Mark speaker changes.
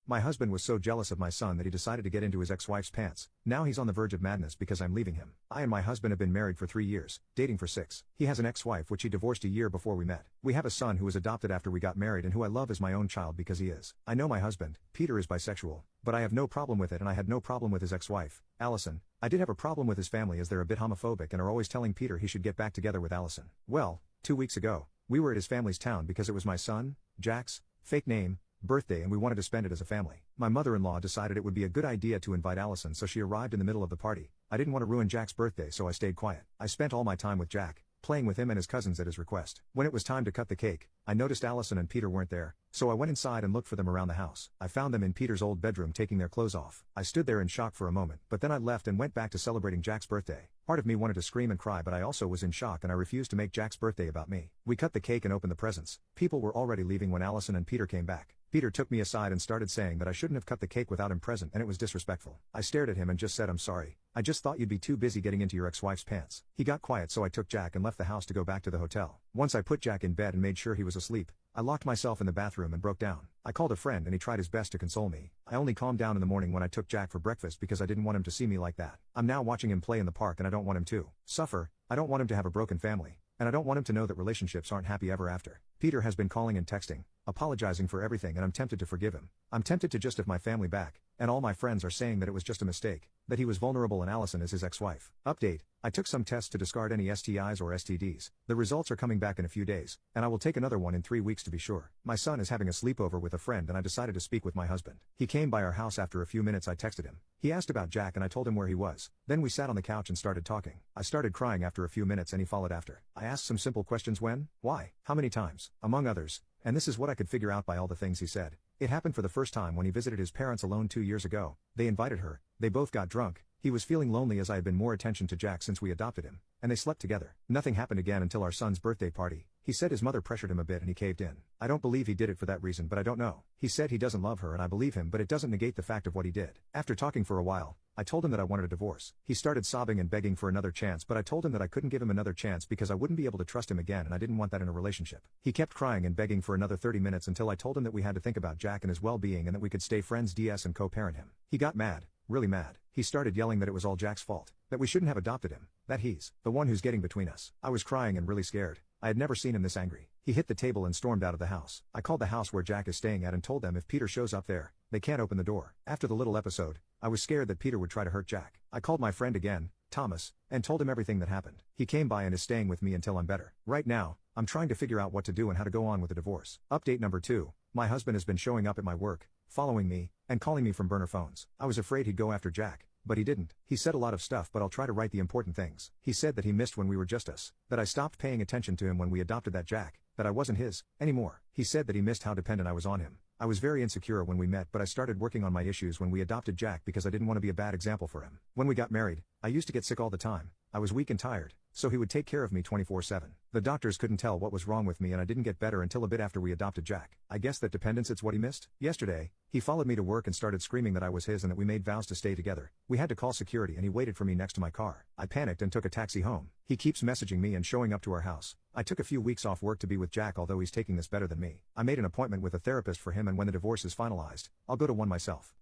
Speaker 1: My husband was so jealous of my son that he decided to get into his ex-wife's pants. Now he's on the verge of madness because I'm leaving him. I and my husband have been married for 3 years, dating for 6. He has an ex-wife which he divorced a year before we met. We have a son who was adopted after we got married and who I love as my own child because he is. I know my husband, Peter, is bisexual, but I have no problem with it, and I had no problem with his ex-wife, Allison. I did have a problem with his family as they're a bit homophobic and are always telling Peter he should get back together with Allison. Well, 2 weeks ago, we were at his family's town because it was my son, Jack's, fake name, birthday, and we wanted to spend it as a family. My mother-in-law decided it would be a good idea to invite Allison, so she arrived in the middle of the party. I didn't want to ruin Jack's birthday, so I stayed quiet. I spent all my time with Jack, playing with him and his cousins at his request. When it was time to cut the cake, I noticed Allison and Peter weren't there, so I went inside and looked for them around the house. I found them in Peter's old bedroom taking their clothes off. I stood there in shock for a moment, but then I left and went back to celebrating Jack's birthday. Part of me wanted to scream and cry, but I also was in shock and I refused to make Jack's birthday about me. We cut the cake and opened the presents. People were already leaving when Allison and Peter came back. Peter took me aside and started saying that I shouldn't have cut the cake without him present and it was disrespectful. I stared at him and just said, "I'm sorry. I just thought you'd be too busy getting into your ex-wife's pants." He got quiet, so I took Jack and left the house to go back to the hotel. Once I put Jack in bed and made sure he was asleep, I locked myself in the bathroom and broke down. I called a friend and he tried his best to console me. I only calmed down in the morning when I took Jack for breakfast because I didn't want him to see me like that. I'm now watching him play in the park and I don't want him to suffer. I don't want him to have a broken family, and I don't want him to know that relationships aren't happy ever after. Peter has been calling and texting, apologizing for everything, and I'm tempted to forgive him. I'm tempted to just have my family back, and all my friends are saying that it was just a mistake, that he was vulnerable and Allison is his ex-wife. Update: I took some tests to discard any STIs or STDs. The results are coming back in a few days, and I will take another one in 3 weeks to be sure. My son is having a sleepover with a friend and I decided to speak with my husband. He came by our house. After a few minutes I texted him. He asked about Jack and I told him where he was. Then we sat on the couch and started talking. I started crying after a few minutes and he followed after. I asked some simple questions: when, why, how many times, among others, and this is what I could figure out by all the things he said. It happened for the first time when he visited his parents alone 2 years ago. They invited her, they both got drunk. He was feeling lonely as I had been more attention to Jack since we adopted him, and they slept together. Nothing happened again until our son's birthday party. He said his mother pressured him a bit and he caved in. I don't believe he did it for that reason, but I don't know. He said he doesn't love her and I believe him, but it doesn't negate the fact of what he did. After talking for a while, I told him that I wanted a divorce. He started sobbing and begging for another chance, but I told him that I couldn't give him another chance because I wouldn't be able to trust him again and I didn't want that in a relationship. He kept crying and begging for another 30 minutes until I told him that we had to think about Jack and his well-being and that we could stay friends DS and co-parent him. He got mad, really mad. He started yelling that it was all Jack's fault, that we shouldn't have adopted him, that he's the one who's getting between us. I was crying and really scared. I had never seen him this angry. He hit the table and stormed out of the house. I called the house where Jack is staying at and told them if Peter shows up there, they can't open the door. After the little episode, I was scared that Peter would try to hurt Jack. I called my friend again, Thomas, and told him everything that happened. He came by and is staying with me until I'm better. Right now, I'm trying to figure out what to do and how to go on with the divorce. Update number 2. My husband has been showing up at my work, following me, and calling me from burner phones. I was afraid he'd go after Jack, but he didn't. He said a lot of stuff, but I'll try to write the important things. He said that he missed when we were just us, that I stopped paying attention to him when we adopted that Jack, that I wasn't his anymore. He said that he missed how dependent I was on him. I was very insecure when we met, but I started working on my issues when we adopted Jack because I didn't want to be a bad example for him. When we got married, I used to get sick all the time. I was weak and tired, so he would take care of me 24/7. The doctors couldn't tell what was wrong with me and I didn't get better until a bit after we adopted Jack. I guess that dependence is what he missed. Yesterday, he followed me to work and started screaming that I was his and that we made vows to stay together. We had to call security and he waited for me next to my car. I panicked and took a taxi home. He keeps messaging me and showing up to our house. I took a few weeks off work to be with Jack, although he's taking this better than me. I made an appointment with a therapist for him, and when the divorce is finalized, I'll go to one myself.